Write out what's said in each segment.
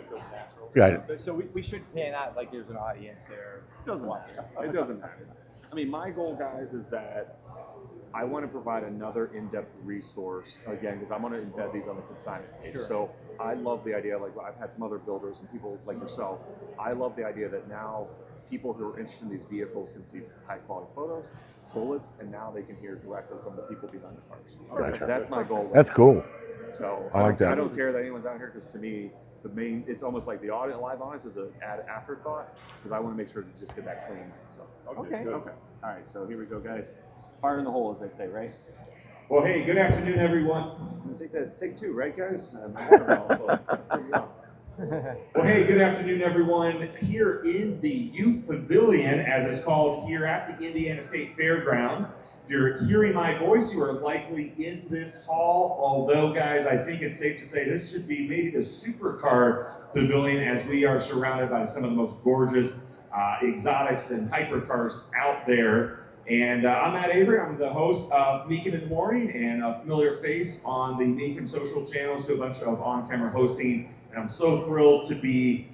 feels natural. Got it. So we should pan out like there's an audience there. It doesn't matter. It doesn't matter. I mean, my goal, guys, is that I want to provide another in-depth resource, again, because I'm going to embed these on the consignment page. Sure. So I love the idea, like I've had some other builders and people like yourself, I love the idea that now people who are interested in these vehicles can see high-quality photos, bullets, and now they can hear directly from the people behind the cars. Gotcha. That's my goal. That's cool. So I like that. I don't care that anyone's out here, because to me, it's almost like the live audience was an afterthought, because I want to make sure to just get that clean. So Okay. Okay. All right. So here we go, guys. Fire in the hole, as they say, right? Well, hey, good afternoon, everyone. Take two, right, guys? Well, hey, good afternoon, everyone. Here in the Youth Pavilion, as it's called here at the Indiana State Fairgrounds. If you're hearing my voice, you are likely in this hall. Although, guys, I think it's safe to say this should be maybe the supercar pavilion, as we are surrounded by some of the most gorgeous exotics and hypercars out there. And I'm Matt Avery. I'm the host of Mecum in the Morning and a familiar face on the Mecum social channels, do a bunch of on-camera hosting. And I'm so thrilled to be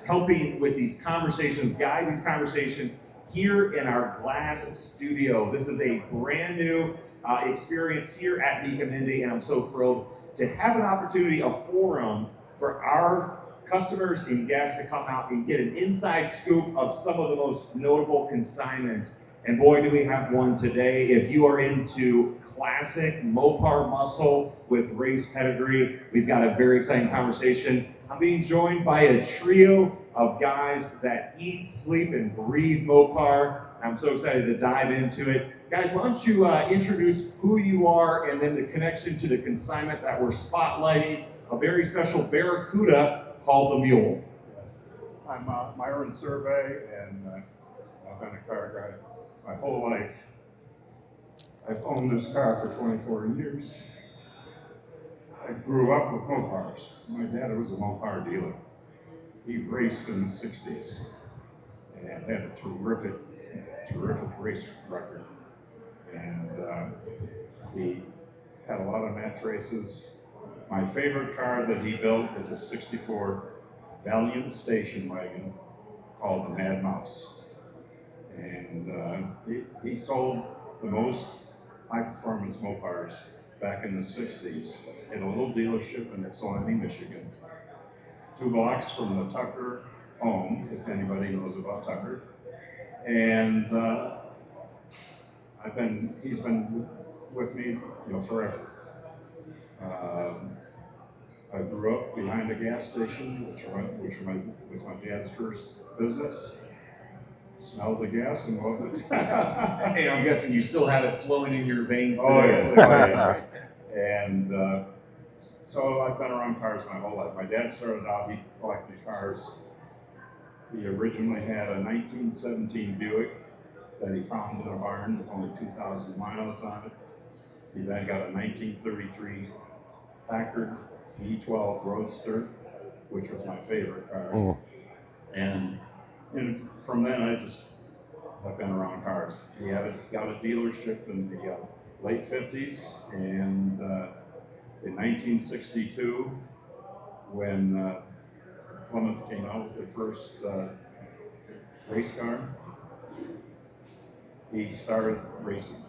helping with these conversations, guide these conversations here in our glass studio. This is a brand new experience here at Mecum Indy, and I'm so thrilled to have an opportunity, a forum for our customers and guests to come out and get an inside scoop of some of the most notable consignments. And boy, do we have one today. If you are into classic Mopar muscle with race pedigree, we've got a very exciting conversation. I'm being joined by a trio of guys that eat, sleep, and breathe Mopar. I'm so excited to dive into it. Guys, why don't you introduce who you are and then the connection to the consignment that we're spotlighting, a very special Barracuda called the Mule. I'm Myron Survey, and I've been a car guy my whole life. I've owned this car for 24 years. I grew up with Mopars. My dad was a Mopar dealer. He raced in the 60s and had a terrific race record. And he had a lot of match races. My favorite car that he built is a 64 Valiant station wagon called the Mad Mouse. And he sold the most high-performance Mopars back in the 60s in a little dealership in Ypsilanti, Michigan. 2 blocks from the Tucker home, if anybody knows about Tucker. And he's been with me, forever. I grew up behind a gas station, which was my dad's first business. Smelled the gas and loved it. Hey, I'm guessing you still have it flowing in your veins today. Oh yes. And so I've been around cars my whole life. My dad started out, he collected cars. He originally had a 1917 Buick that he found in a barn with only 2,000 miles on it. He then got a 1933 Packard E12 Roadster, which was my favorite car. And from then, I've been around cars. He got a dealership in the late 50s, and in 1962, when Plymouth came out with their first race car, he started racing.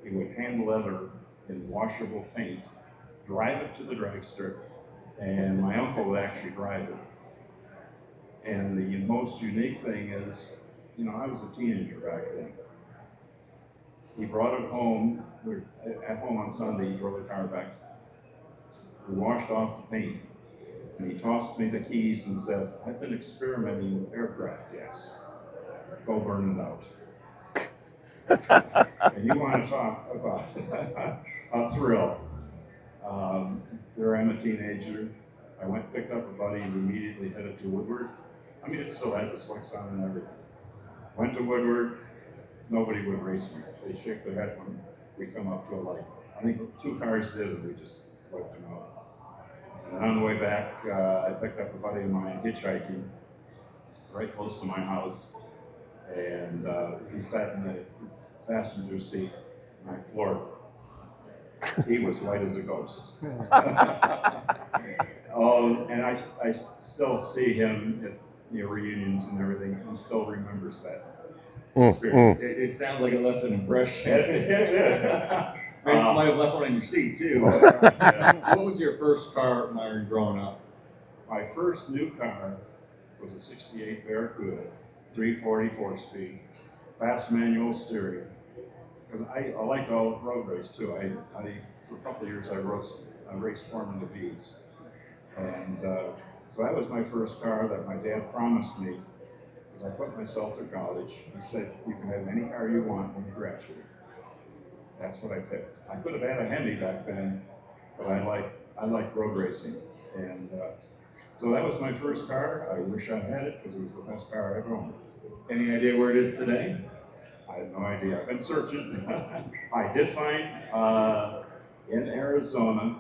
He would hand leather in washable paint, drive it to the dragster, and my uncle would actually drive it. And the most unique thing is, I was a teenager back then. He brought it home. We were at home on Sunday. He drove the car back. We washed off the paint. And he tossed me the keys and said, "I've been experimenting with aircraft gas. Go burn it out." And you want to talk about a thrill. There I'm a teenager. I went and picked up a buddy and immediately headed to Woodward. It still had the slicks on and everything. Went to Woodward, nobody would race me. They shake their head when we come up to a light. I think 2 cars did, and we just wiped them out. And on the way back, I picked up a buddy of mine hitchhiking right close to my house, and he sat in the passenger seat, and I floored him. He was white as a ghost. Oh, and I still see him at reunions and everything. He still remembers that experience. It sounds like it left an impression. Yeah. Might have left one on your seat too. Yeah. What was your first car, Myron, growing up? My first new car was a '68 Barracuda, 340 4-speed, fast manual steering. Because I like all road race too. I for a couple of years I raced Formula V's, and so that was my first car that my dad promised me. Because I put myself through college. He said you can have any car you want when you graduate. That's what I picked. I could have had a Hemi back then, but I like road racing, and so that was my first car. I wish I had it because it was the best car I ever owned. Any idea where it is today? I have no idea. I've been searching. I did find in Arizona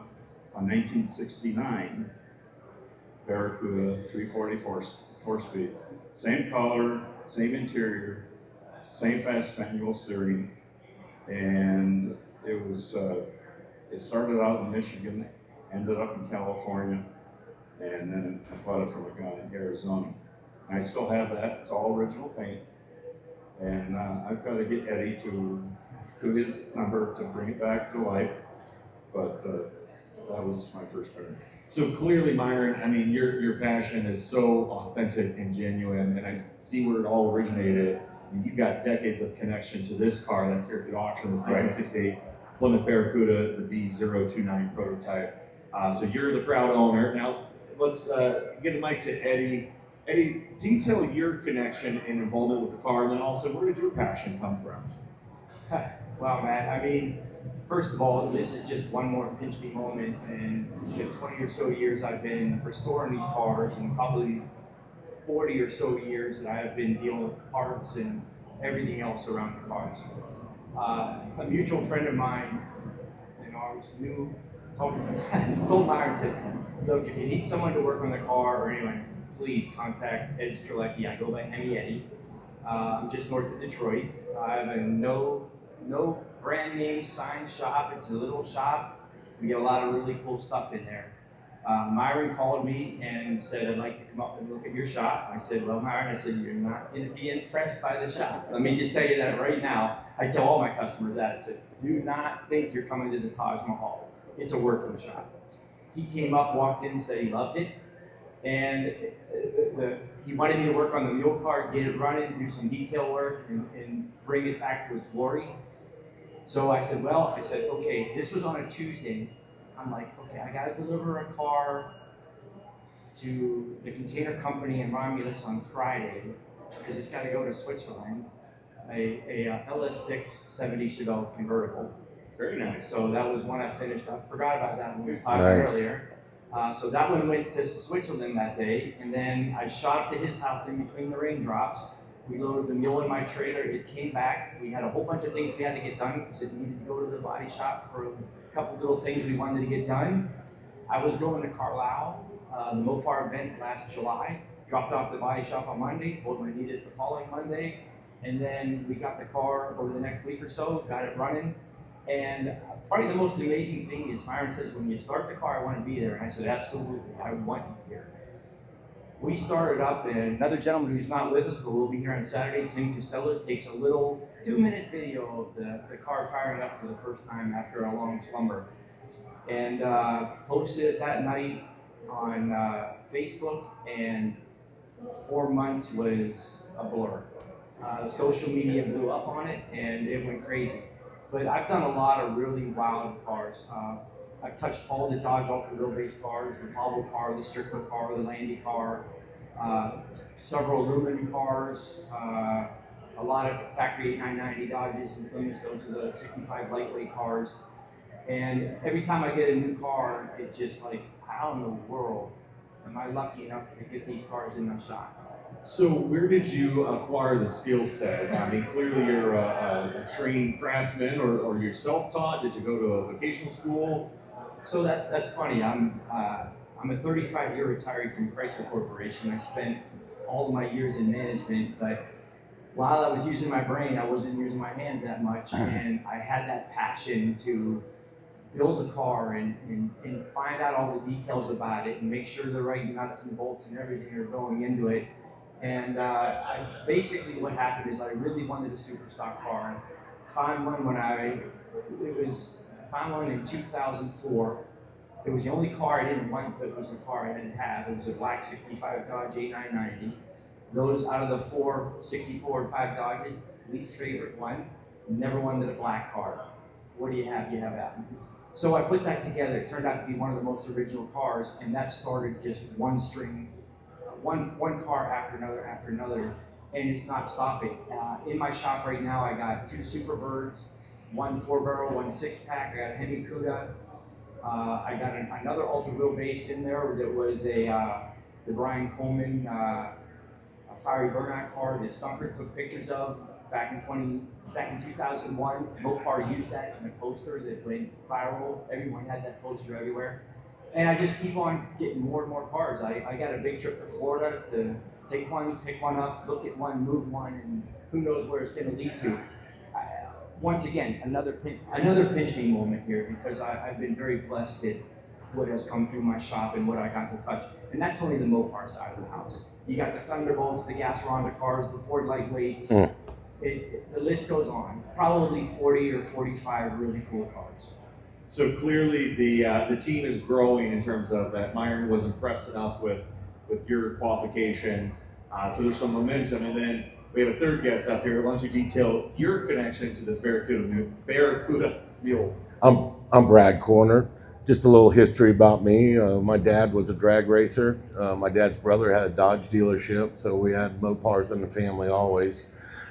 a 1969 Barracuda 340 4-speed. Same color, same interior, same fast manual steering, and it was. It started out in Michigan, ended up in California, and then I bought it from a guy in Arizona. And I still have that. It's all original paint. And I've got to get Eddie to his number to bring it back to life. But that was my first car. So clearly, Myron, I mean, your passion is so authentic and genuine, and I see where it all originated. I mean, you've got decades of connection to this car that's here at the auction, this 1968 Plymouth Barracuda, the B029 prototype. So you're the proud owner. Now, let's get the mic to Eddie. Eddie, detail your connection and involvement with the car, and then also, where did your passion come from? Wow, man. I mean, first of all, this is just one more pinch me moment. And in 20 or so years, I've been restoring these cars, and probably 40 or so years that I have been dealing with parts and everything else around the cars. A mutual friend of mine, told Myron, said, look, if you need someone to work on the car or anyone, please contact Ed Strzelecki. I go by Hemi Eddie. I'm just north of Detroit. I have a no brand name sign shop. It's a little shop. We get a lot of really cool stuff in there. Myron called me and said, I'd like to come up and look at your shop. I said, well, Myron, you're not going to be impressed by the shop. Let me just tell you that right now. I tell all my customers that. I said, do not think you're coming to the Taj Mahal. It's a working shop. He came up, walked in, said he loved it. And he wanted me to work on the mule car, get it running, do some detail work, and bring it back to its glory. So I said, okay, this was on a Tuesday. I'm like, okay, I got to deliver a car to the container company in Romulus on Friday because it's got to go to Switzerland. A LS6 70 Chevelle convertible. Very nice. So that was one I finished. I forgot about that when we were talking earlier. So that one went to Switzerland that day, and then I shot up to his house in between the raindrops. We loaded the mule in my trailer. It came back. We had a whole bunch of things we had to get done because it needed to go to the body shop for a couple little things we wanted to get done. I was going to Carlisle, the Mopar event last July. Dropped off the body shop on Monday. Told them I needed it the following Monday, and then we got the car over the next week or so. Got it running. And probably the most amazing thing is Myron says, when you start the car, I want to be there. And I said, absolutely, I want you here. We started up, and another gentleman who's not with us, but will be here on Saturday, Tim Costello, takes a little 2-minute video of the car firing up for the first time after a long slumber. And posted it that night on Facebook, and 4 months was a blur. Social media blew up on it, and it went crazy. But I've done a lot of really wild cars. I've touched all the Dodge Ultra wheelbase cars, the Volvo car, the Strickler car, the Landy car, several aluminum cars, a lot of factory 8990 Dodges and Plymouths. Those are the 65 lightweight cars. And every time I get a new car, it's just like, how in the world am I lucky enough to get these cars in my shop? So where did you acquire the skill set? I mean, clearly you're a trained craftsman, or you're self-taught. Did you go to a vocational school? So that's funny. I'm a 35-year retiree from Chrysler Corporation. I spent all of my years in management, but while I was using my brain, I wasn't using my hands that much, and I had that passion to build a car and find out all the details about it and make sure the right nuts and bolts and everything are going into it. And basically what happened is I really wanted a super stock car. Found one found one in 2004. It was the only car I didn't want, but it was the car I had to have. It was a black 65 Dodge A990. Those out of the 64 and 5 Dodges, least favorite one. Never wanted a black car. What do you have? You have that. So I put that together. It turned out to be one of the most original cars, and that started just one car after another, and it's not stopping. In my shop right now, I got 2 Superbirds, 1 4-barrel, 1 6-pack. I got a Hemi Cuda. I got another ultra wheelbase in there that was the Brian Coleman a fiery burnout car that Stunker took pictures of back in 2001. Mopar used that in a poster that went viral. Everyone had that poster everywhere. And I just keep on getting more and more cars. I got a big trip to Florida to take one, pick one up, look at one, move one, and who knows where it's going to lead to. Once again, another pinch me moment here, because I've been very blessed at what has come through my shop and what I got to touch. And that's only the Mopar side of the house. You got the Thunderbolts, the Gas Ronda cars, the Ford Lightweights. The list goes on. Probably 40 or 45 really cool cars. So clearly the team is growing in terms of that. Myron was impressed enough with your qualifications. So there's some momentum. And then we have a third guest up here. Why don't you detail your connection to this Barracuda mule? I'm Brad Corner. Just a little history about me. My dad was a drag racer. My dad's brother had a Dodge dealership, so we had Mopars in the family always.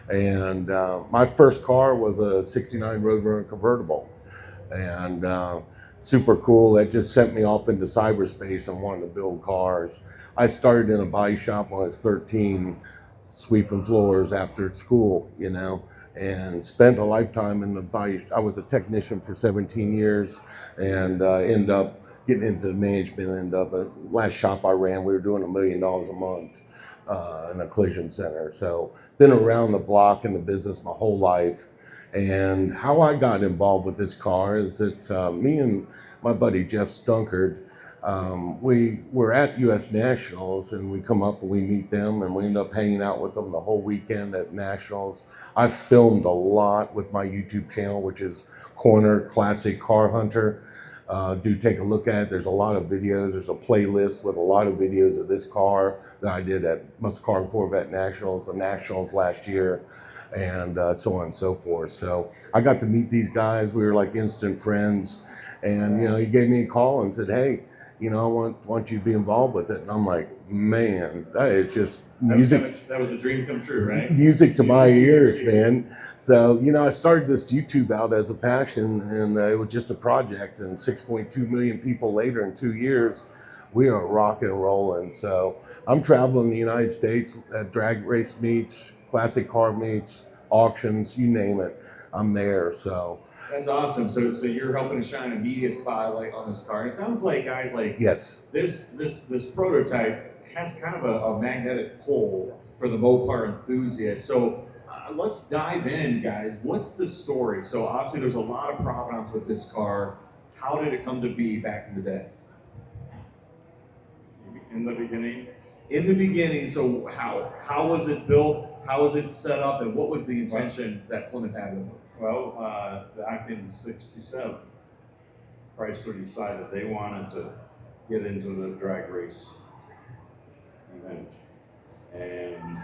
And my first car was a '69 Roadrunner convertible. And super cool. That just sent me off into cyberspace and wanted to build cars. I started in a body shop when I was 13, sweeping floors after school, and spent a lifetime in the body. I was a technician for 17 years and ended up getting into management. Last shop I ran, we were doing $1 million a month in a collision center. So been around the block in the business my whole life. And how I got involved with this car is that me and my buddy Jeff Stunkard, we were at US Nationals, and we come up and we meet them, and we end up hanging out with them the whole weekend at Nationals. I filmed a lot with my YouTube channel, which is Corner Classic Car Hunter. Do take a look at it. There's a lot of videos. There's a playlist with a lot of videos of this car that I did at Muscle Car and Corvette Nationals, the Nationals last year, and so on and so forth. So I got to meet these guys. We were like instant friends. And, he gave me a call and said, hey, I want you to be involved with it. And I'm like, man, it's just music. That was a dream come true, right? Music to my ears, man. So, I started this YouTube out as a passion, and it was just a project. And 6.2 million people later in 2 years, we are rocking and rolling. So I'm traveling the United States at drag race meets, classic car meets, auctions, you name it. I'm there. So that's awesome. So you're helping to shine a media spotlight on this car. It sounds like, guys, yes, this prototype has kind of a magnetic pull for the Mopar enthusiast. So let's dive in, guys. What's the story? So obviously there's a lot of provenance with this car. How did it come to be back in the day? In the beginning? In the beginning, so how was it built? How was it set up? And what was the intention that Plymouth had with it? Well, back in '67, Chrysler decided they wanted to get into the drag race event. And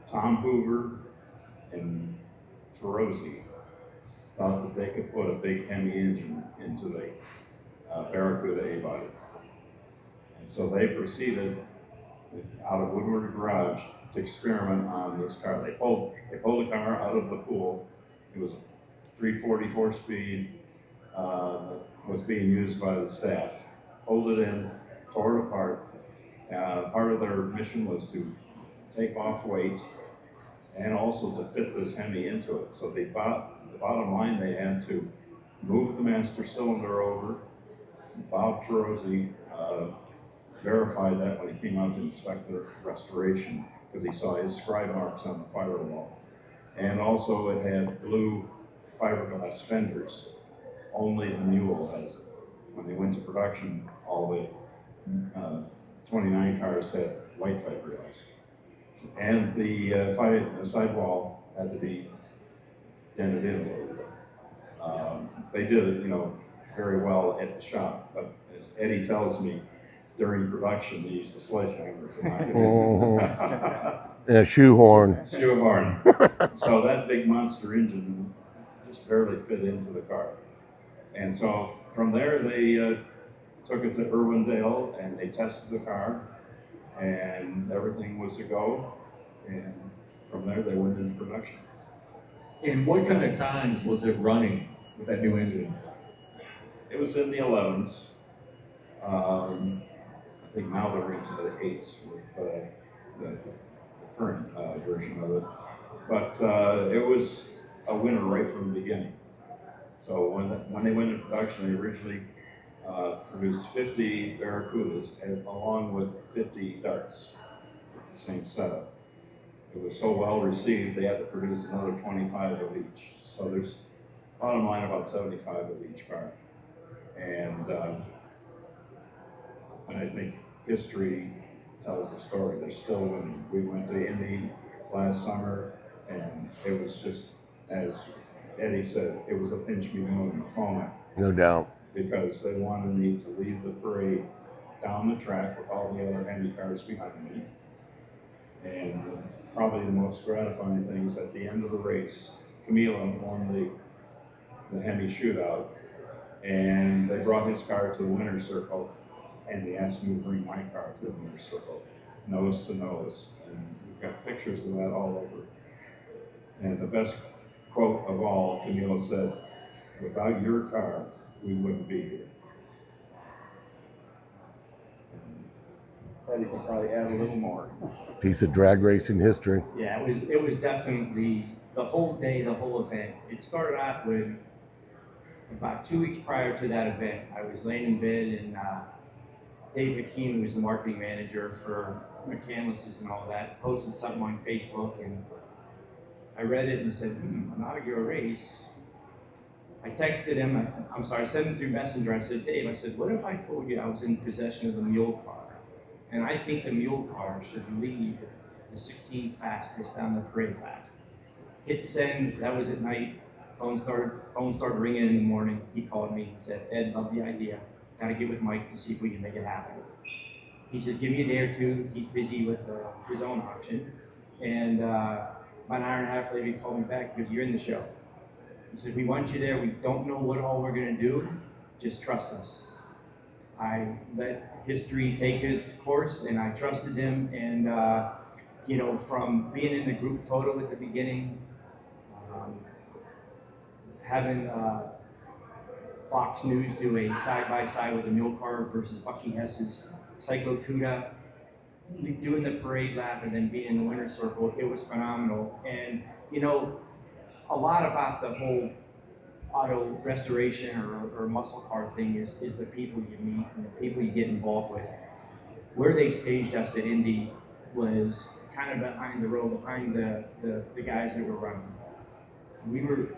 Tom Hoover and Tarozzi thought that they could put a big Hemi engine into the Barracuda A-body. And so they proceeded out of Woodward Garage to experiment on this car. They pulled the car out of the pool. It was 344 speed, was being used by the staff. Pulled it in, tore it apart. Part of their mission was to take off weight and also to fit this Hemi into it. So the bottom line, they had to move the master cylinder over. Bob Tarozzi verified that when he came out to inspect the restoration, because he saw his scribe marks on the firewall. And also it had blue fiberglass fenders only the mule has it. When they went to production, all the 29 cars had white fiberglass. And the sidewall had to be dented in a little bit. They did it, very well at the shop, but as Eddie tells me, during production, they used a sledgehammer to knock it in. And a shoehorn. Shoehorn. So that big monster engine just barely fit into the car. And so from there, they took it to Irwindale and they tested the car, and everything was a go. And from there, they went into production. And what kind of times was it running with that new engine? It was in the 11s. I think now they're into the 8s with the current version of it. But it was a winner right from the beginning. So when they went into production, they originally produced 50 Barracudas along with 50 Darts with the same setup. It was so well received, they had to produce another 25 of each. So there's, bottom line, about 75 of each car. And I think history tells the story. They're still winning. We went to Indy last summer, and it was just, as Eddie said, it was a pinch me moment. No doubt. Because they wanted me to lead the parade down the track with all the other Hemi cars behind me. And probably the most gratifying thing is at the end of the race, Camilo won the Hemi shootout, and they brought his car to the winner's circle, and they asked me to bring my car to the winner's circle, nose to nose. And we've got pictures of that all over. And the best quote of all, Camilo said, "Without your car, we wouldn't be here." Eddie could probably add a little more. Piece of drag racing history. Yeah, it was definitely the whole day, the whole event. It started out with about 2 weeks prior to that event. I was laying in bed, and Dave McKean, who was the marketing manager for McCandless's and all that, posted something on Facebook, and I read it and said, inaugural race. I texted him, I sent him through Messenger. I said, Dave, what if I told you I was in possession of the mule car? And I think the mule car should lead the 16 fastest down the parade lap. Hit send, that was at night. Phone started ringing in the morning. He called me and said, Ed, love the idea. Got to get with Mike to see if we can make it happen. He says, give me a day or two. He's busy with his own auction. And about an hour and a half later, he called me back because you're in the show. He said, we want you there. We don't know what all we're going to do. Just trust us. I let history take its course, and I trusted him. And, from being in the group photo at the beginning, having Fox News do a side-by-side with the mule car versus Bucky Hess's Cyclo Cuda, doing the parade lap and then being in the winner's circle, it was phenomenal. And, a lot about the whole auto restoration or muscle car thing is the people you meet and the people you get involved with. Where they staged us at Indy was kind of behind the row, behind the guys that were running.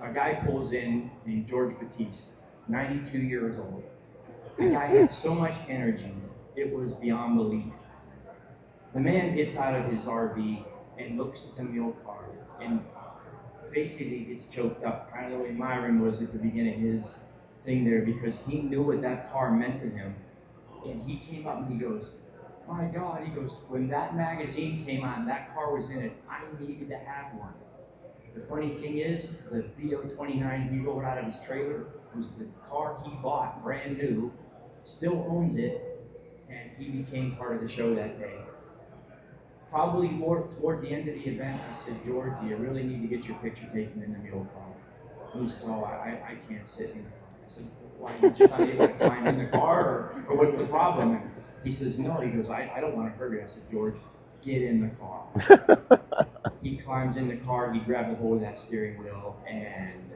A guy pulls in named George Batiste, 92 years old. The guy had so much energy, it was beyond belief. The man gets out of his RV and looks at the mule car and basically gets choked up, kind of the way Myron was at the beginning, his thing there, because he knew what that car meant to him. And he came up and he goes, my God, he goes, when that magazine came out and that car was in it, I needed to have one. The funny thing is, the BO29 he rode out of his trailer was the car he bought brand new, still owns it, and he became part of the show that day. Probably more toward the end of the event, I said, George, you really need to get your picture taken in the mule car. And he says, oh, I can't sit in the car. I said, why, you just not able to climb in the car, or what's the problem? And he says, no, he goes, I don't want to hurt you. I said, George, get in the car. He climbs in the car, he grabbed a hold of that steering wheel, and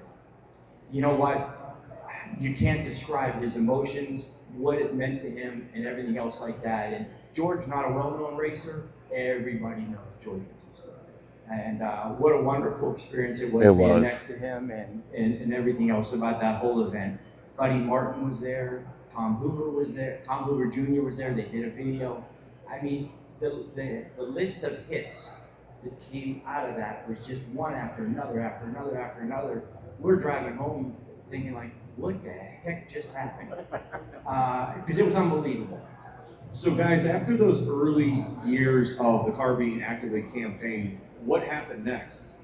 you know what? You can't describe his emotions, what it meant to him, and everything else like that. And George, not a well-known racer, everybody knows George Batiste. And what a wonderful experience it was being next to him and everything else about that whole event. Buddy Martin was there, Tom Hoover was there, Tom Hoover Jr. was there, they did a video. I mean, the list of hits that came out of that was just one after another, after another, after another. We're driving home thinking like, what the heck just happened? Because it was unbelievable. So guys, after those early years of the car being actively campaigned, what happened next?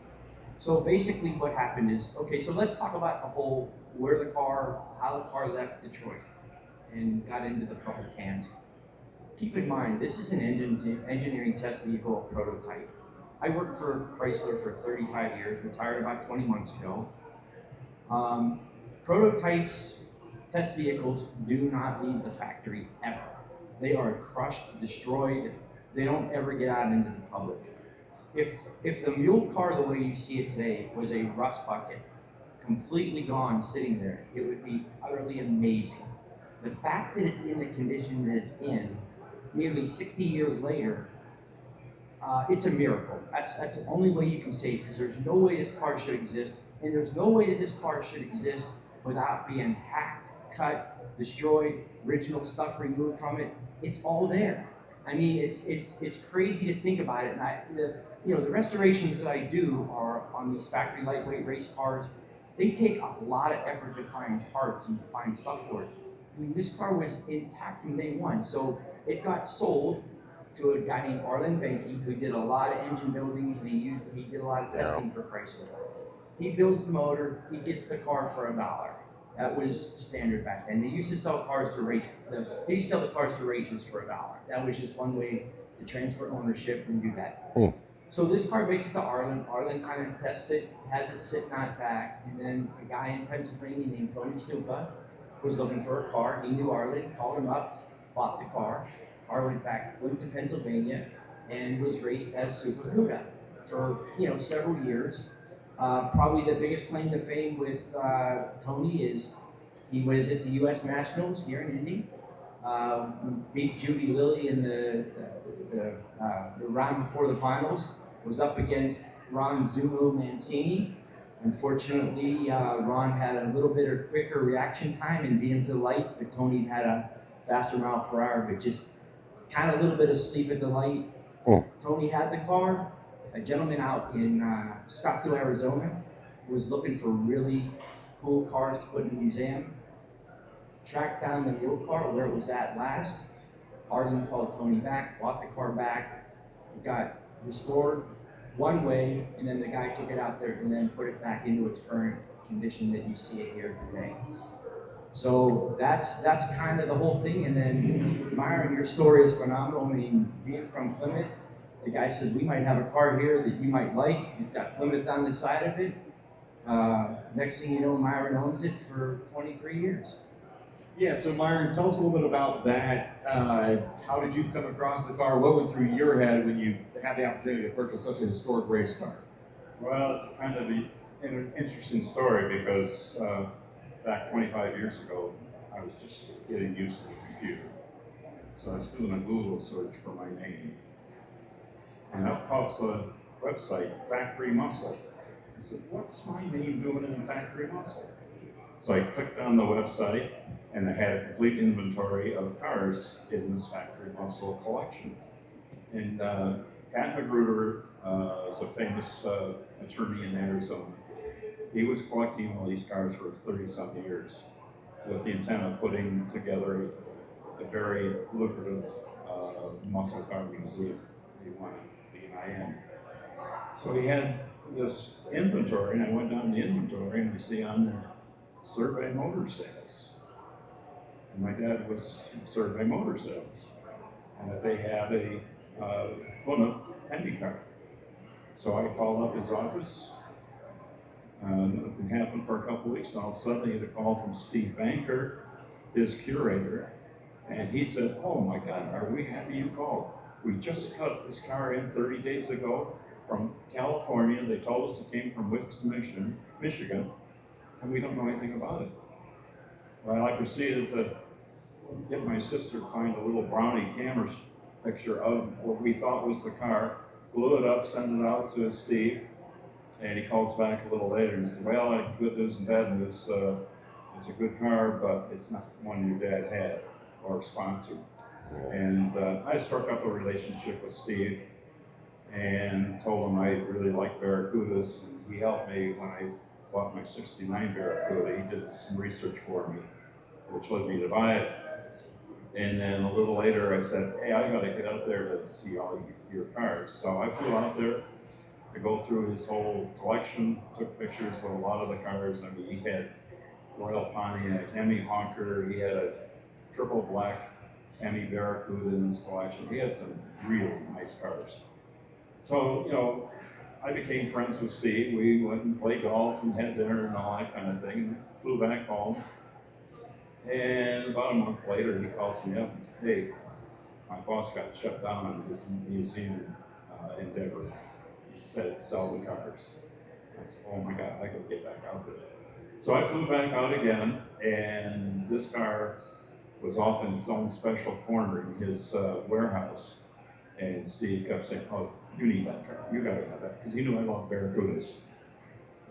So basically what happened is, okay, so let's talk about the whole, how the car left Detroit and got into the public hands. Keep in mind, this is an engineering test vehicle prototype. I worked for Chrysler for 35 years, retired about 20 months ago. Prototypes, test vehicles do not leave the factory ever. They are crushed, destroyed. They don't ever get out into the public. If the mule car, the way you see it today, was a rust bucket, completely gone, sitting there, it would be utterly amazing. The fact that it's in the condition that it's in, nearly 60 years later, it's a miracle. That's the only way you can say it, because there's no way this car should exist, and there's no way that this car should exist without being hacked, cut, destroyed, original stuff removed from it. It's all there. I mean, it's crazy to think about it. And the restorations that I do are on these factory lightweight race cars. They take a lot of effort to find parts and to find stuff for it. I mean, this car was intact from day one. So it got sold to a guy named Arlen Venke, who did a lot of engine building, and he did a lot of testing for Chrysler. He builds the motor, he gets the car for $1. That was standard back then. They used to sell cars to racers for $1. That was just one way to transfer ownership and do that. So this car makes it to Arlen. Arlen kind of tests it, has it sitting out back, and then a guy in Pennsylvania named Tony Supa was looking for a car. He knew Arlen, called him up, bought the car. Car went to Pennsylvania and was raced as Super Cuda for several years. Probably the biggest claim to fame with Tony is he was at the U.S. Nationals here in Indy, beat Judy Lilly in the round before the finals, was up against Ron Zumo Mancini. Unfortunately, Ron had a little bit of quicker reaction time and beat him to the light, but Tony had a faster mile per hour, but just kind of a little bit of sleep at the light. Tony had the car. A gentleman out in Scottsdale, Arizona, was looking for really cool cars to put in the museum. Tracked down the mule car where it was at last. Arlen called Tony back, bought the car back. It got restored one way, and then the guy took it out there and then put it back into its current condition that you see it here today. So that's kind of the whole thing. And then Myron, your story is phenomenal. I mean, being from Plymouth, the guy says, we might have a car here that you might like. You've got Plymouth on the side of it. Next thing you know, Myron owns it for 23 years. Yeah, so Myron, tell us a little bit about that. How did you come across the car? What went through your head when you had the opportunity to purchase such a historic race car? Well, it's kind of an interesting story because back 25 years ago, I was just getting used to the computer. So I was doing a Google search for my name. And up pops a website, Factory Muscle. I said, what's my name doing in Factory Muscle? So I clicked on the website, and I had a complete inventory of cars in this Factory Muscle collection. And Pat Magruder is a famous attorney in Arizona. He was collecting all these cars for 30-some years with the intent of putting together a very lucrative muscle car museum. He wanted to be an IM. So he had this inventory, and I went down the inventory, and I see on there Survey Motor Sales. And my dad was Survey Motor Sales, and that they had a Plymouth Indy car. So I called up his office. Nothing happened for a couple weeks, and all of a sudden I get a call from Steve Banker, his curator, and he said, oh my God, are we happy you called? We just cut this car in 30 days ago from California. They told us it came from Wixom, Michigan, and we don't know anything about it. Well, I proceeded to get my sister to find a little brownie camera picture of what we thought was the car, blew it up, sent it out to Steve, and he calls back a little later and says, well, I have good news and bad news. it's a good car, but it's not one your dad had or sponsored. And I struck up a relationship with Steve and told him I really liked Barracudas, and he helped me when I bought my '69 Barracuda. He did some research for me, which led me to buy it. And then a little later I said, hey, I gotta get out there to see all your cars. So I flew out there to go through his whole collection, took pictures of a lot of the cars. I mean, he had Royal Pontiac, Hemi Honker, he had a triple black Hemi Barracuda in his collection. He had some really nice cars. So, you know, I became friends with Steve. We went and played golf and had dinner and all that kind of thing. Flew back home. And about a month later, he calls me up and says, hey, my boss got shut down on his museum endeavor. He said, sell the cars. I said, oh my God, I gotta get back out there. So I flew back out again, and this car was off in its own special corner in his warehouse. And Steve kept saying, oh, you need that car. You gotta have that. Because he knew I loved Barracudas.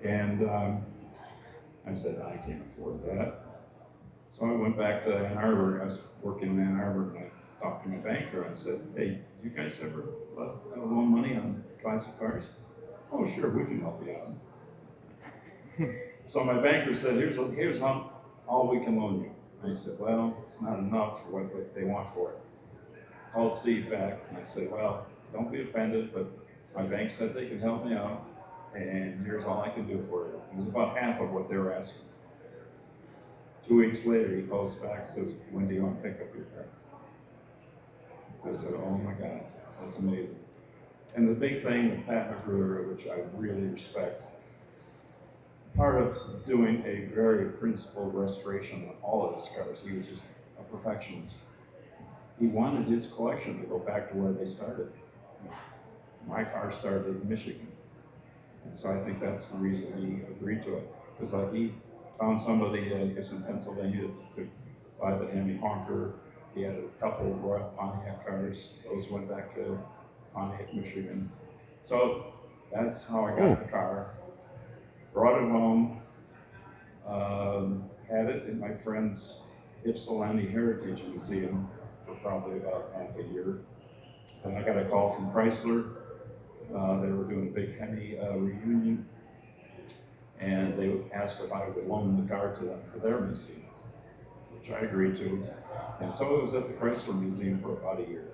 And I said, I can't afford that. So I went back to Ann Arbor. I was working in Ann Arbor, and I talked to my banker. I said, hey, you guys ever loan money on classic cars? Oh, sure, we can help you out. So my banker said, here's how all we can loan you. I said, well, it's not enough for what they want for it. Called Steve back, and I said, well, don't be offended, but my bank said they could help me out, and here's all I can do for you. It was about half of what they were asking. 2 weeks later, he calls back and says, when do you want to pick up your car? I said, oh my God, that's amazing. And the big thing with Pat McGruder, which I really respect, part of doing a very principled restoration on all of his cars, he was just a perfectionist. He wanted his collection to go back to where they started. My car started in Michigan. And so I think that's the reason he agreed to it. Because like he found somebody, I guess in Pennsylvania, to buy the Hemi Honker. He had a couple of Royal Pontiac cars. Those went back to Pontiac, Michigan. So that's how I got the car. Brought it home. Had it in my friend's Ypsilanti Heritage Museum for probably about half a year. And I got a call from Chrysler. They were doing a big Hemi reunion. And they asked if I would loan the car to them for their museum, which I agreed to. And so it was at the Chrysler Museum for about a year.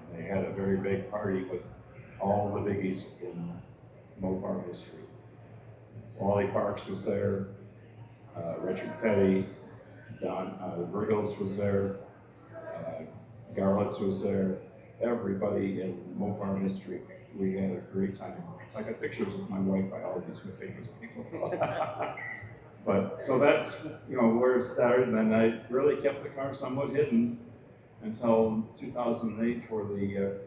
And they had a very big party with all the biggies in Mopar history. Wally Parks was there, Richard Petty, Don Riggles was there, Garlitz was there, everybody in Mopar history. We had a great time. I got pictures with my wife by all these famous people. But so that's where it started, and then I really kept the car somewhat hidden until 2008 for the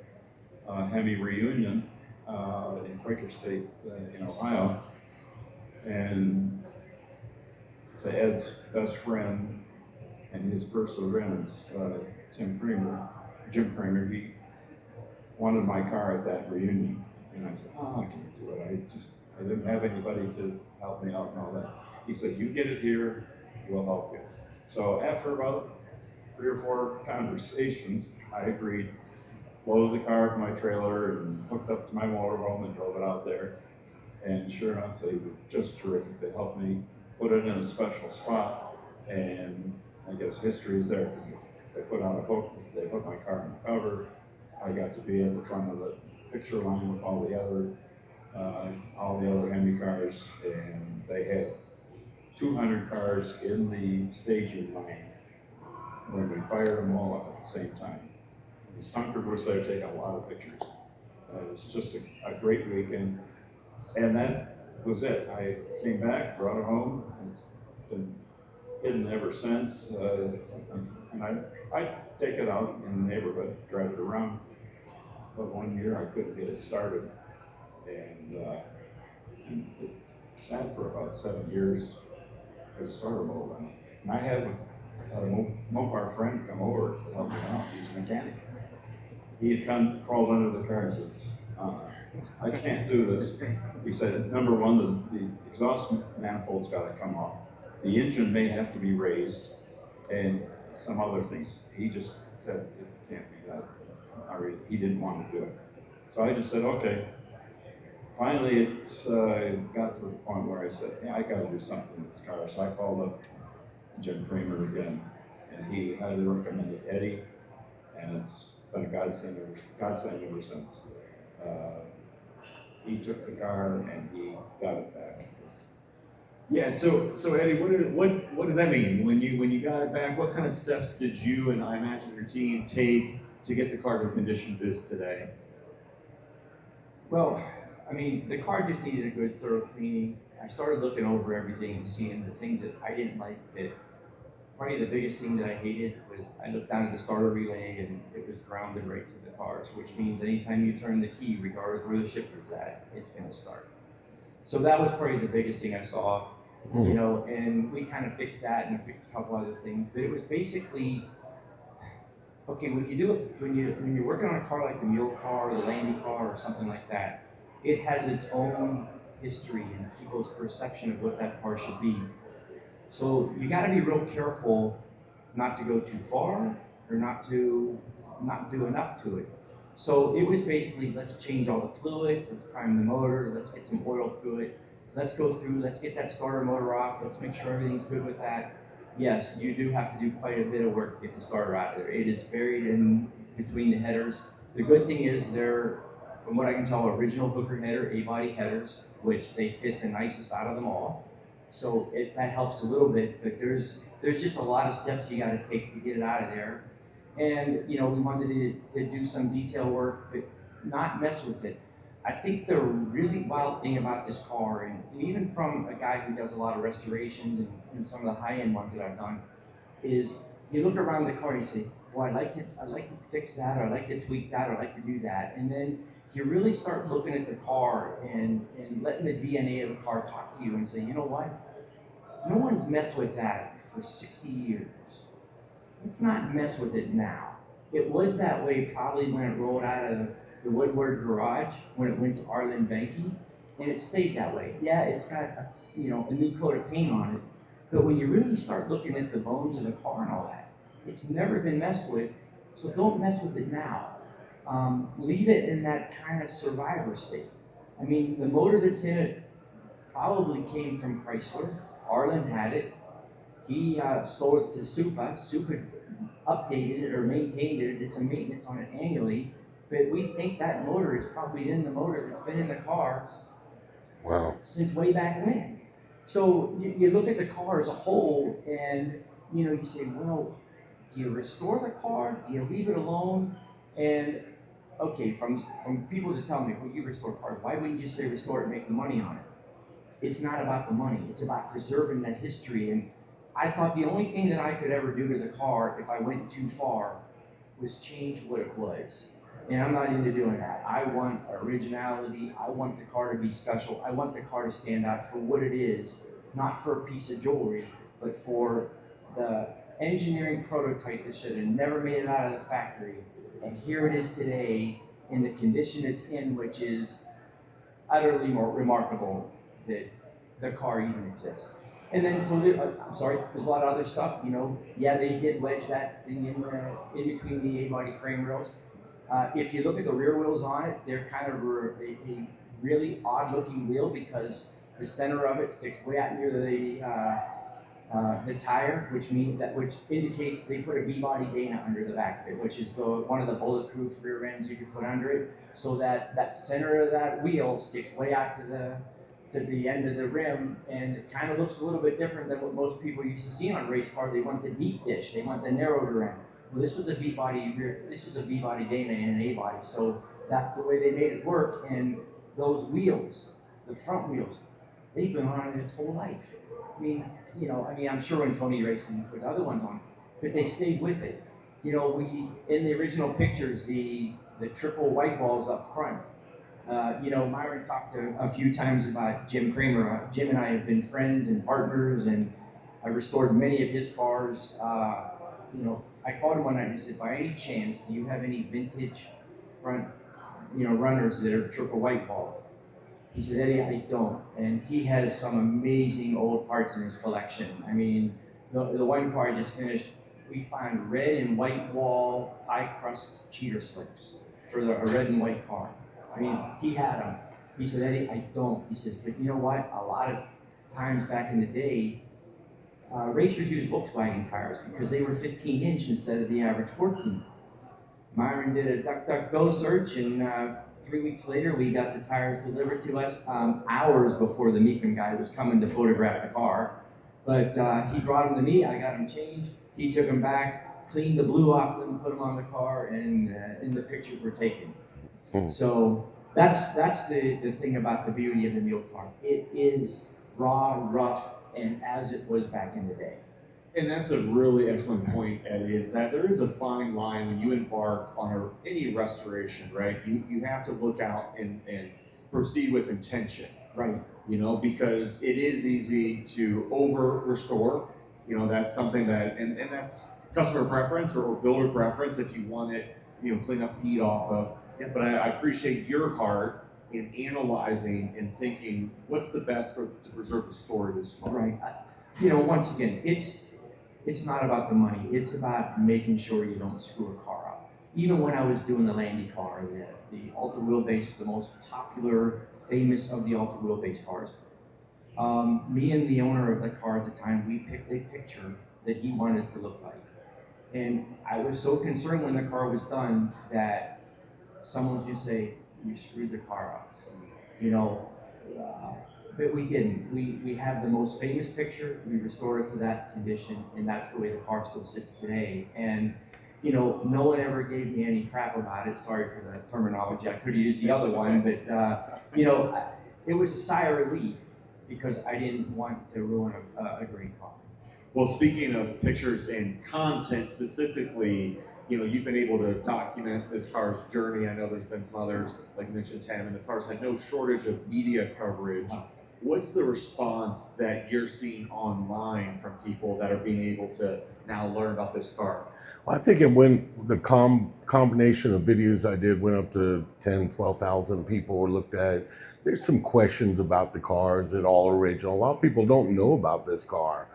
Hemi reunion in Quaker State in Ohio. And to Ed's best friend and his perseverance, Jim Kramer, he wanted my car at that reunion. And I said, oh, I can't do it. I didn't have anybody to help me out and all that. He said, you get it here, we'll help you. So after about 3 or 4 conversations, I agreed, loaded the car in my trailer and hooked up to my motorhome and drove it out there. And sure enough, they were just terrific. They helped me put it in a special spot. And I guess history is there because they put on a hook, they put my car on the cover. I got to be at the front of the picture line with all the other Hemi cars, and they had 200 cars in the staging line when we fired them all up at the same time. The Stunker was there taking a lot of pictures. It was just a great weekend, and that was it. I came back, brought it home, and it's been hidden ever since. And I take it out in the neighborhood, drive it around. But one year I couldn't get it started, and it sat for about 7 years as a starter motor on it. And I had a Mopar friend come over to help me out. He's a mechanic. He had crawled under the car and says, I can't do this. He said, number one, the exhaust manifold's got to come off. the engine may have to be raised, and some other things. He just said it can't be done. He didn't want to do it. So I just said, okay. Finally, it's got to the point where I said, yeah, I got to do something with this car. So I called up Jim Kramer again, and he highly recommended Eddie, and it's been a godsend ever since. He took the car and he got it back. Yeah, so Eddie, what does that mean? When you got it back, what kind of steps did you and I imagine your team take to get the car to the condition it is today? Well, I mean, the car just needed a good thorough cleaning. I started looking over everything and seeing the things that I didn't like. That probably the biggest thing that I hated was I looked down at the starter relay and it was grounded right to the cars, which means anytime you turn the key, regardless where the shifter's at, it's going to start. So that was probably the biggest thing I saw, you know, and we kind of fixed that and fixed a couple other things. But it was basically, okay, when you're working on a car like the mule car or the Landy car or something like that, it has its own history and people's perception of what that car should be. So you got to be real careful not to go too far or not do enough to it. So it was basically, let's change all the fluids, let's prime the motor, let's get some oil through it, let's go through, let's get that starter motor off, let's make sure everything's good with that. Yes, you do have to do quite a bit of work to get the starter out of there. It is buried in between the headers. The good thing is they're, from what I can tell, original hooker header, A-body headers, which they fit the nicest out of them all. So that helps a little bit, but there's just a lot of steps you got to take to get it out of there. And you know, we wanted to do some detail work, but not mess with it. I think the really wild thing about this car, and even from a guy who does a lot of restorations and some of the high-end ones that I've done, is you look around the car and you say, boy, I'd like to fix that, or I'd like to tweak that, or I'd like to do that. And then you really start looking at the car and letting the DNA of the car talk to you and say, you know what? No one's messed with that for 60 years. Let's not mess with it now. It was that way probably when it rolled out of the Woodward garage, when it went to Arlen Benke, and it stayed that way. Yeah, it's got a new coat of paint on it, but when you really start looking at the bones of the car and all that, it's never been messed with, so don't mess with it now. Leave it in that kind of survivor state. I mean, the motor that's in it probably came from Chrysler. Arlen had it. He sold it to Supa. Supa updated it or maintained it, did some maintenance on it annually. But we think that motor is probably in the motor that's been in the car since way back when. So you look at the car as a whole and you say, well, do you restore the car? Do you leave it alone? And okay, from people that tell me, well, you restore cars, why wouldn't you say restore it and make the money on it? It's not about the money, it's about preserving that history. And I thought the only thing that I could ever do to the car if I went too far was change what it was. And I'm not into doing that. I want originality, I want the car to be special, I want the car to stand out for what it is, not for a piece of jewelry, but for the engineering prototype that should have never made it out of the factory. And here it is today in the condition it's in, which is utterly more remarkable that the car even exists. And then, so there's a lot of other stuff, yeah, they did wedge that thing in between the A-body frame rails. If you look at the rear wheels on it, they're kind of a really odd looking wheel because the center of it sticks way out near the tire, which indicates they put a V-body Dana under the back of it, which is one of the bulletproof rear ends you can put under it, so that center of that wheel sticks way out to the end of the rim, and it kind of looks a little bit different than what most people used to see on race cars. They want the deep dish, they want the narrowed rim. Well, this was a V-body Dana and an A-body, so that's the way they made it work. And those wheels, the front wheels, they've been on it its whole life. I mean, I'm sure when Tony raced them, he put other ones on, but they stayed with it. We in the original pictures, the triple white balls up front. Myron talked a few times about Jim Kramer. Jim and I have been friends and partners, and I've restored many of his cars. I called him one night and said, by any chance, do you have any vintage front, runners that are triple white ball? He said, Eddie, I don't. And he has some amazing old parts in his collection. I mean, the one car I just finished, we found red and white wall pie crust cheater slicks for a red and white car. I mean, he had them. He said, Eddie, I don't. He says, but you know what? A lot of times back in the day, racers used Volkswagen tires because they were 15-inch instead of the average 14. Myron did a DuckDuckGo search, and 3 weeks later, we got the tires delivered to us hours before the Mecum guy was coming to photograph the car. But he brought them to me. I got them changed. He took them back, cleaned the blue off them, put them on the car, and the pictures were taken. So that's the thing about the beauty of the mule car. It is raw, rough, and as it was back in the day. And that's a really excellent point, Eddie, is that there is a fine line when you embark on any restoration, right? You have to look out and proceed with intention. Right. You know, because it is easy to over restore. You know, that's something that, and that's customer preference or builder preference if you want it, you know, clean enough to eat off of. Yep. But I appreciate your heart in analyzing and thinking what's the best to preserve the story of this car. Right. You know, once again, it's not about the money. It's about making sure you don't screw a car up. Even when I was doing the Landy car, the Ultra Wheelbase, the most popular, famous of the Ultra Wheelbase cars, me and the owner of the car at the time, we picked a picture that he wanted it to look like. And I was so concerned when the car was done that someone's gonna say, you screwed the car up. You know, but we didn't. We have the most famous picture, we restored it to that condition, and that's the way the car still sits today. And you know, no one ever gave me any crap about it. Sorry for the terminology, I could have used the other one, but you know, it was a sigh of relief because I didn't want to ruin a great car. Well, speaking of pictures and content specifically, you know, you've been able to document this car's journey. I know there's been some others, like you mentioned, Tam, and the car's had no shortage of media coverage. What's the response that you're seeing online from people that are being able to now learn about this car? Well, I think it went, the combination of videos I did went up to 10, 12,000 people were looked at it. There's some questions about the car. Is it all original? A lot of people don't know about this car.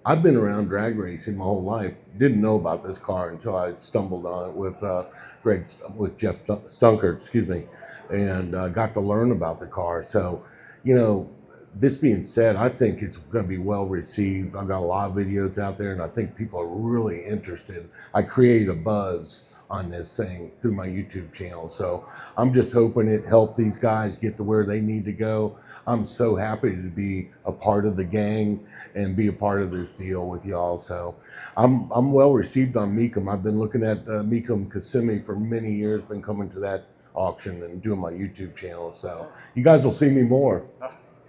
I've been around drag racing my whole life. Didn't know about this car until I stumbled on it with Jeff Stunker, excuse me, and got to learn about the car. So, you know, this being said, I think it's going to be well received. I've got a lot of videos out there, and I think people are really interested. I created a buzz on this thing through my YouTube channel. So I'm just hoping it helped these guys get to where they need to go. I'm so happy to be a part of the gang and be a part of this deal with y'all. So I'm well received on Mecum. I've been looking at Mecum Kissimmee for many years, been coming to that auction and doing my YouTube channel. So you guys will see me more,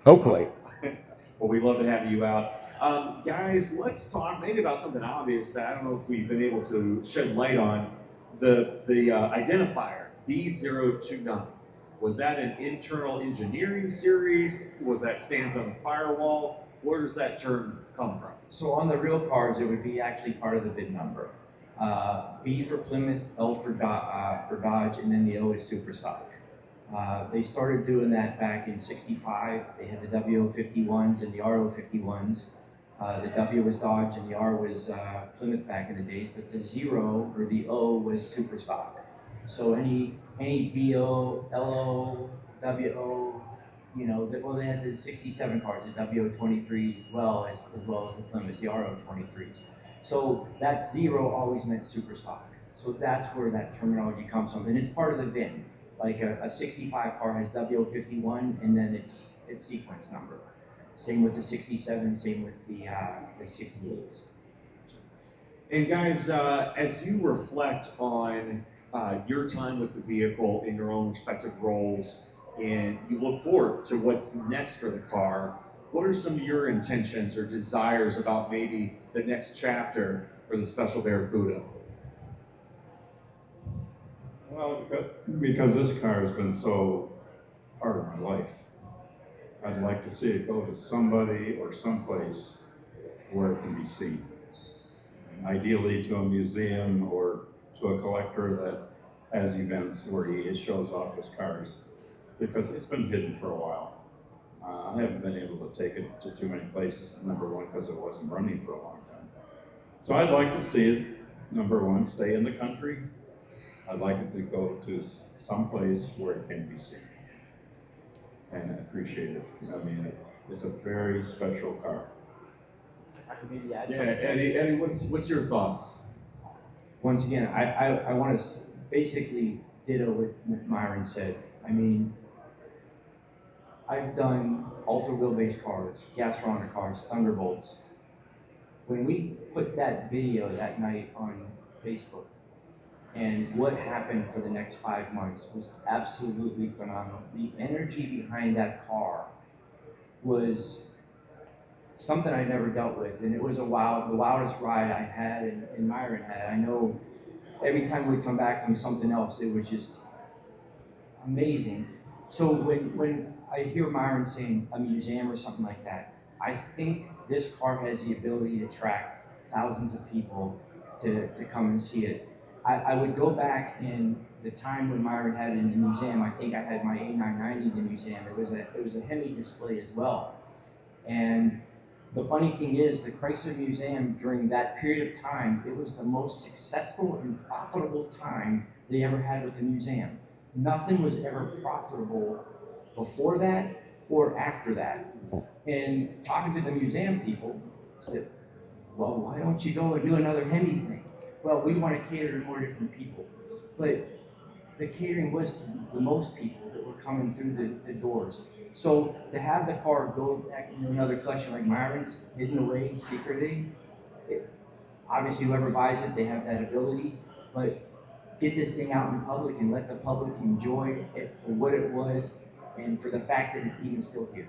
hopefully. Well, we'd love to have you out. Guys, let's talk maybe about something obvious that I don't know if we've been able to shed light on. The identifier, B029, was that an internal engineering series? Was that stamped on the firewall? Where does that term come from? So on the real cars, it would be actually part of the VIN number. B for Plymouth, L for Dodge, and then the O is super stock. They started doing that back in '65. They had the WO51s and the RO51s. The W was Dodge and the R was Plymouth back in the days, but the 0 or the O was super stock. So any BO, LO, WO, you know, they had the '67 cars, the WO23s as well as the Plymouth, the RO23s. So that 0 always meant super stock. So that's where that terminology comes from, and it's part of the VIN. Like a '65 car has WO51 and then its sequence number. Same with the '67, same with the '68s. And guys, as you reflect on your time with the vehicle in your own respective roles, and you look forward to what's next for the car, what are some of your intentions or desires about maybe the next chapter for the Special Barracuda? Well, because this car has been so part of my life, I'd like to see it go to somebody or someplace where it can be seen. Ideally to a museum or to a collector that has events where he shows off his cars. because it's been hidden for a while. I haven't been able to take it to too many places, number one, because it wasn't running for a long time. So I'd like to see it, number one, stay in the country. I'd like it to go to some place where it can be seen. And I appreciate it. I mean, it's a very special car. I could maybe add Yeah, something. Eddie, what's your thoughts? Once again, I want to basically ditto what Myron said. I mean, I've done ultra wheelbase cars, gas runner cars, Thunderbolts. When we put that video that night on Facebook, and what happened for the next 5 months was absolutely phenomenal. The energy behind that car was something I never dealt with, and it was the wildest ride I had and Myron had. I know every time we'd come back from something else, it was just amazing. So when I hear Myron saying a museum or something like that, I think this car has the ability to attract thousands of people to come and see it. I would go back in the time when Myron had it in the museum. I think I had my A990 in the museum. It was a Hemi display as well. And the funny thing is, the Chrysler Museum during that period of time, it was the most successful and profitable time they ever had with the museum. Nothing was ever profitable before that or after that. And talking to the museum people, I said, well, why don't you go and do another Hemi thing? Well, we want to cater to more different people. But the catering was to the most people that were coming through the doors. So to have the car go back into another collection like Myron's, hidden away secretly, obviously whoever buys it, they have that ability, but get this thing out in public and let the public enjoy it for what it was and for the fact that it's even still here.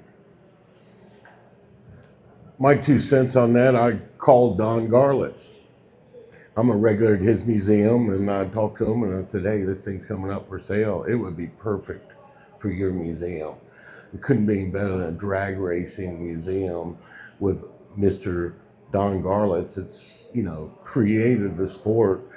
My 2 cents on that, I called Don Garlitz. I'm a regular at his museum, and I talked to him and I said, hey, this thing's coming up for sale. It would be perfect for your museum. It couldn't be any better than a drag racing museum with Mr. Don Garlitz. It's, created the sport,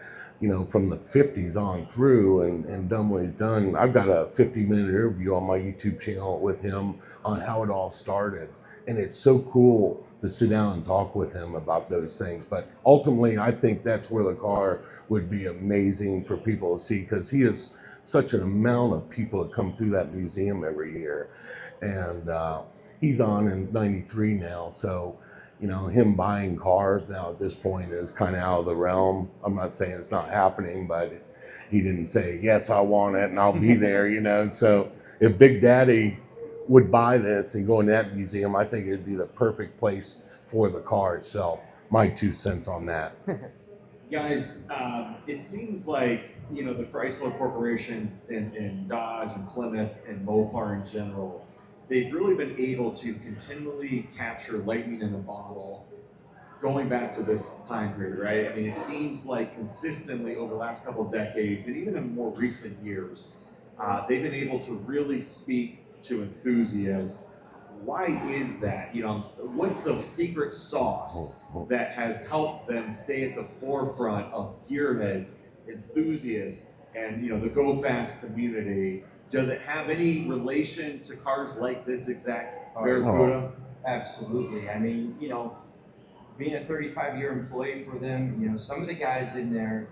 from the 50s on through and done what he's done. I've got a 50-minute interview on my YouTube channel with him on how it all started. And it's so cool to sit down and talk with him about those things. But ultimately, I think that's where the car would be amazing for people to see, because he has such an amount of people that come through that museum every year. And he's on in 93 now. So, him buying cars now at this point is kind of out of the realm. I'm not saying it's not happening, but he didn't say, yes, I want it and I'll be there, So if Big Daddy would buy this and go in that museum, I think it'd be the perfect place for the car itself. My 2 cents on that. Guys, it seems like, the Chrysler Corporation and Dodge and Plymouth and Mopar in general, they've really been able to continually capture lightning in a bottle going back to this time period, right? I mean, it seems like consistently over the last couple of decades, and even in more recent years, they've been able to really speak to enthusiasts. Why is that? What's the secret sauce that has helped them stay at the forefront of gearheads, enthusiasts, and the Go Fast community? Does it have any relation to cars like this exact Barracuda? Absolutely. I mean, being a 35-year employee for them, some of the guys in there,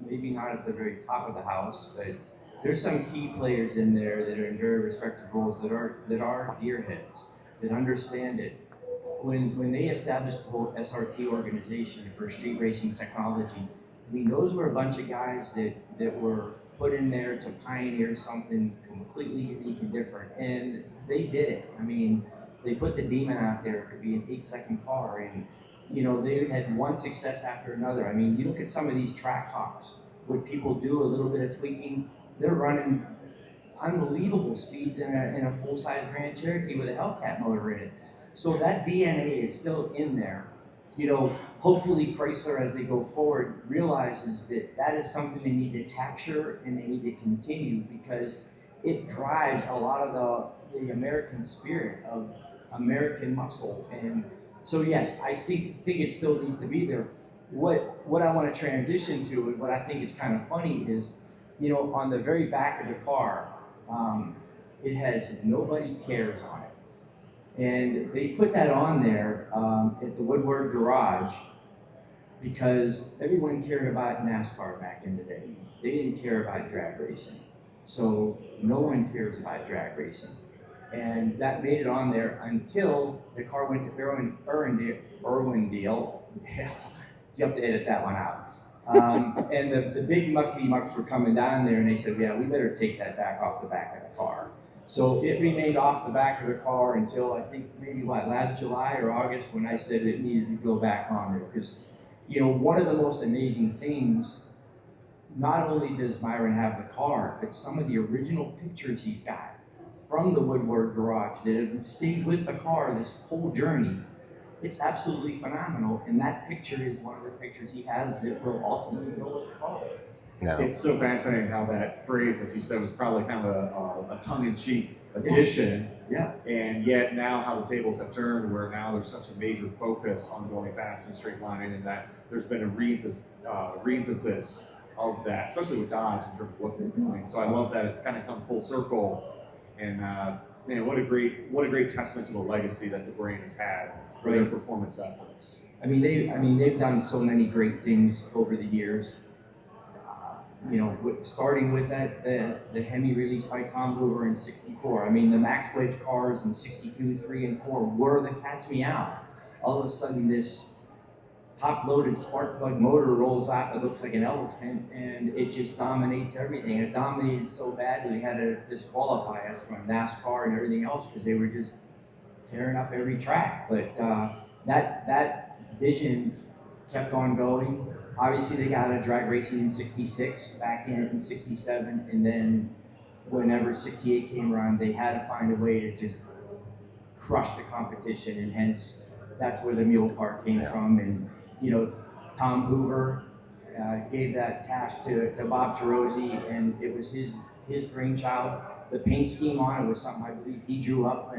maybe not at the very top of the house, but there's some key players in there that are in very respected roles that are gearheads, that understand it. When they established the whole SRT organization for street racing technology, I mean, those were a bunch of guys that were put in there to pioneer something completely unique and different, and they did it. I mean, they put the Demon out there. It could be an 8-second car, and they had one success after another. I mean, you look at some of these track hawks, what people do a little bit of tweaking, they're running unbelievable speeds in a full-size Grand Cherokee with a Hellcat motor in it. So that DNA is still in there. Hopefully Chrysler, as they go forward, realizes that is something they need to capture and they need to continue, because it drives a lot of the American spirit of American muscle. And so yes, I think it still needs to be there. What I want to transition to, and what I think is kind of funny is, on the very back of the car, It has Nobody Cares on it. And they put that on there at the Woodward Garage because everyone cared about NASCAR back in the day. They didn't care about drag racing. So no one cares about drag racing. And that made it on there until the car went to Irwindale. You have to edit that one out. And the big mucky mucks were coming down there and they said, yeah, we better take that back off the back of the car. So it remained off the back of the car until I think maybe last July or August when I said it needed to go back on there. Because, you know, one of the most amazing things, not only does Myron have the car, but some of the original pictures he's got from the Woodward Garage that have stayed with the car this whole journey. It's absolutely phenomenal. And that picture is one of the pictures he has that will ultimately go with the car. Yeah. It's so fascinating how that phrase, like you said, was probably kind of a tongue-in-cheek addition. Yeah. And yet now how the tables have turned, where now there's such a major focus on going fast and straight line, and that there's been a re-emphasis of that, especially with Dodge in terms of what they're doing. So I love that it's kind of come full circle. And man, what a great testament to the legacy that the brand has had for their performance efforts. They've done so many great things over the years. You know, starting with the Hemi released by Tom Hoover in '64. I mean, the Max Wedge cars in '62, '3, and '4 were the cat's meow. All of a sudden, this top-loaded spark plug motor rolls out that looks like an elephant, and it just dominates everything. It dominated so bad they had to disqualify us from NASCAR and everything else because they were just tearing up every track. But that vision kept on going. Obviously, they got out of drag racing in '66, back in it in '67, and then whenever '68 came around, they had to find a way to just crush the competition, and hence that's where the mule car came from. And you know, Tom Hoover gave that task to Bob Tarozzi, and it was his brainchild. The paint scheme on it was something I believe he drew up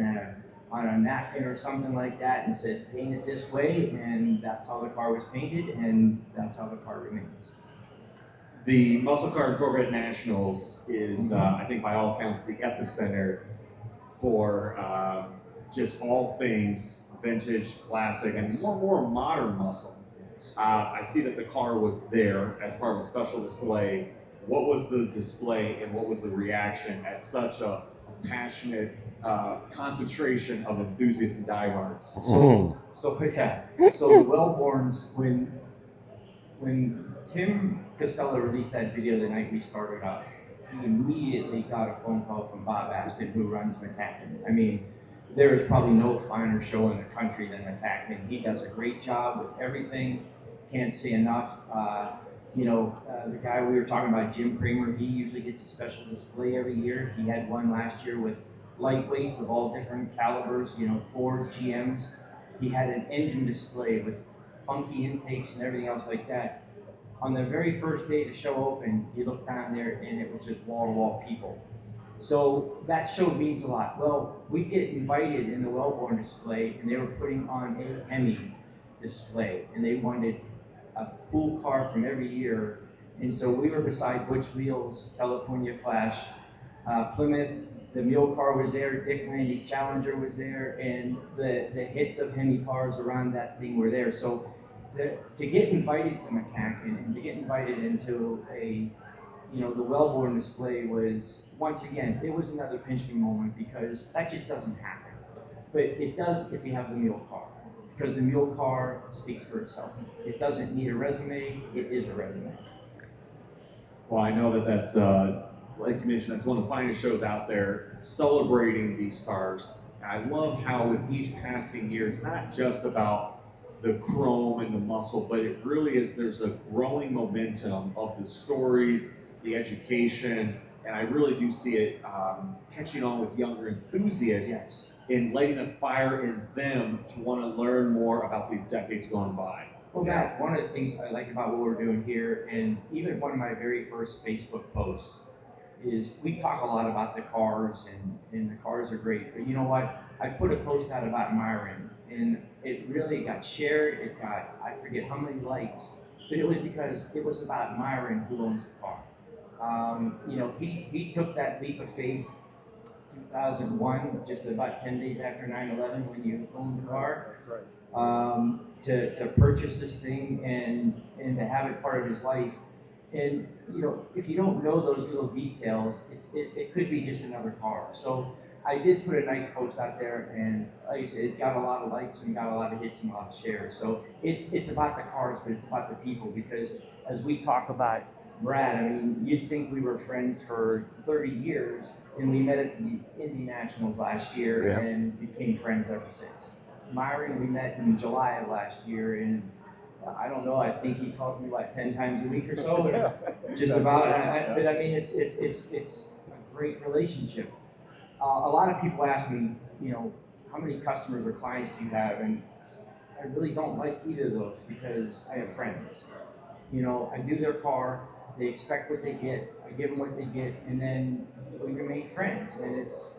on a napkin or something like that and said, paint it this way, and that's how the car was painted, and that's how the car remains. The Muscle Car and Corvette Nationals is, I think by all accounts, the epicenter for just all things vintage, classic, and more modern muscle. I see that the car was there as part of a special display. What was the display and what was the reaction at such a passionate concentration of enthusiasts and diehards? So the Wellborns, when Tim Costello released that video the night we started up, he immediately got a phone call from Bob Aston, who runs McCacken. I mean, there is probably no finer show in the country than McCacken. He does a great job with everything. Can't say enough. The guy we were talking about, Jim Kramer, he usually gets a special display every year. He had one last year with lightweights of all different calibers, you know, Fords, GMs. He had an engine display with funky intakes and everything else like that. On the very first day the show opened, you looked down there and it was just wall-to-wall people. So that show means a lot. Well, we get invited in the Wellborn display, and they were putting on a Hemi display, and they wanted a cool car from every year. And so we were beside Butch Wheels, California Flash, Plymouth. The mule car was there, Dick Landy's Challenger was there, and the hits of Hemi cars around that thing were there. So to get invited to McCacken and to get invited into the Wellborn display was, once again, it was another pinch me moment, because that just doesn't happen. But it does if you have the mule car, because the mule car speaks for itself. It doesn't need a resume, it is a resume. Well, I know that's, like you mentioned, that's one of the finest shows out there celebrating these cars. And I love how with each passing year, it's not just about the chrome and the muscle, but it really is, there's a growing momentum of the stories, the education, and I really do see it catching on with younger enthusiasts. Yes. In lighting a fire in them to want to learn more about these decades gone by. Well, Matt, one of the things I like about what we're doing here, and even one of my very first Facebook posts, is we talk a lot about the cars, and the cars are great, but you know what? I put a post out about Myron, and it really got shared. It got, I forget how many likes, but it was because it was about Myron, who owns the car. He took that leap of faith. 2001, just about 10 days after 9/11, when you owned the car. To purchase this thing and to have it part of his life. And you know, if you don't know those little details, it could be just another car. So I did put a nice post out there, and like I said, it got a lot of likes and got a lot of hits and a lot of shares. So it's about the cars, but it's about the people, because as we talk about Brad, I mean, you'd think we were friends for 30 years, and we met at the Indy Nationals last year and became friends ever since. Myron, we met in July of last year, and I don't know, I think he called me like 10 times a week or so, or just about. But I mean, it's a great relationship. A lot of people ask me, you know, how many customers or clients do you have? And I really don't like either of those, because I have friends. You know, I do their car, they expect what they get, I give them what they get, and then we remain friends. And it's,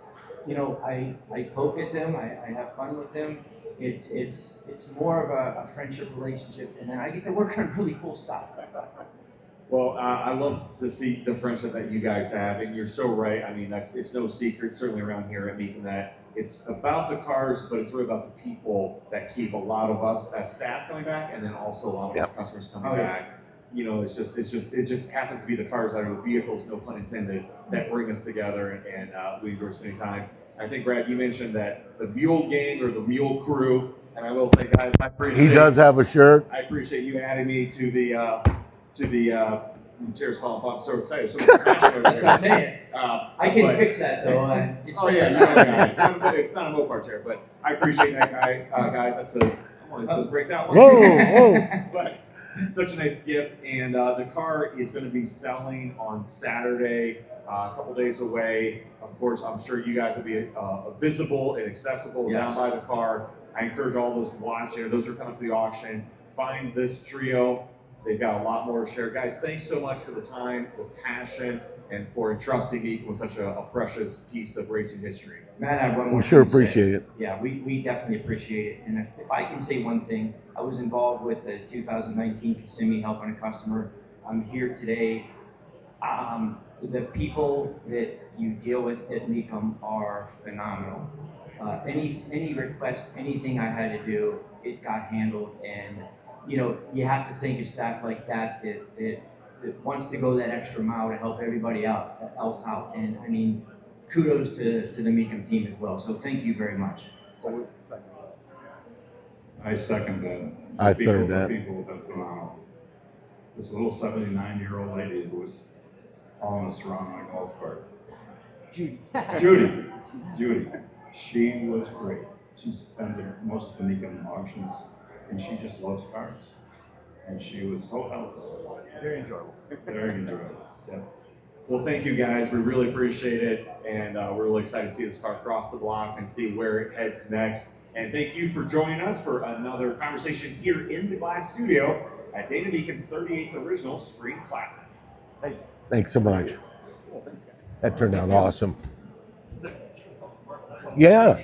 you know, I poke at them, I have fun with them. It's more of a friendship relationship, and then I get to work on really cool stuff. Well, I love to see the friendship that you guys have, and you're so right. I mean, it's no secret, certainly around here at Mecum, that it's about the cars, but it's really about the people that keep a lot of us as staff coming back, and then also a lot of our customers coming back. You know, it just happens to be the cars that are the vehicles, no pun intended, that bring us together, and we enjoy spending time. I think, Brad, you mentioned that the Mule Gang or the Mule Crew, and I will say, guys, I appreciate. He does have a shirt. I appreciate you adding me to the chairs falling apart. I'm so excited. So much passion over That's there. okay. I can fix that though. Oh yeah, you know, guys. It's not a Mopar chair, but I appreciate that guy, guys. That's a. I want to break that one. Whoa. But such a nice gift, and the car is going to be selling on Saturday, a couple days away. Of course, I'm sure you guys will be visible and accessible down by the car. I encourage all those watching, those who are coming to the auction, find this trio. They've got a lot more to share. Guys, thanks so much for the time, the passion, and for entrusting me with such a precious piece of racing history. Matt, I have one more We sure thing to say. appreciate it. Yeah, we definitely appreciate it. And if I can say one thing, I was involved with the 2019 Kissimmee helping a customer. I'm here today. The people that you deal with at Mecum are phenomenal. Any request, anything I had to do, it got handled. And you know, you have to think of staff like that wants to go that extra mile to help everybody else out. And I mean, kudos to the Mecum team as well. So thank you very much. I second that. I third that. People have been phenomenal. This little 79-year-old lady who was following us around on a golf cart. Judy. She was great. She's been to most of the Mecum auctions, and she just loves cars. And she was so helpful. Very enjoyable. Very enjoyable. Yeah. Well, thank you guys. We really appreciate it, and we're really excited to see this car cross the block and see where it heads next. And thank you for joining us for another conversation here in the Glass Studio at Dana Mecum's 38th Original Spring Classic. Thanks so much. Well, thanks, guys. That turned out awesome. Yeah.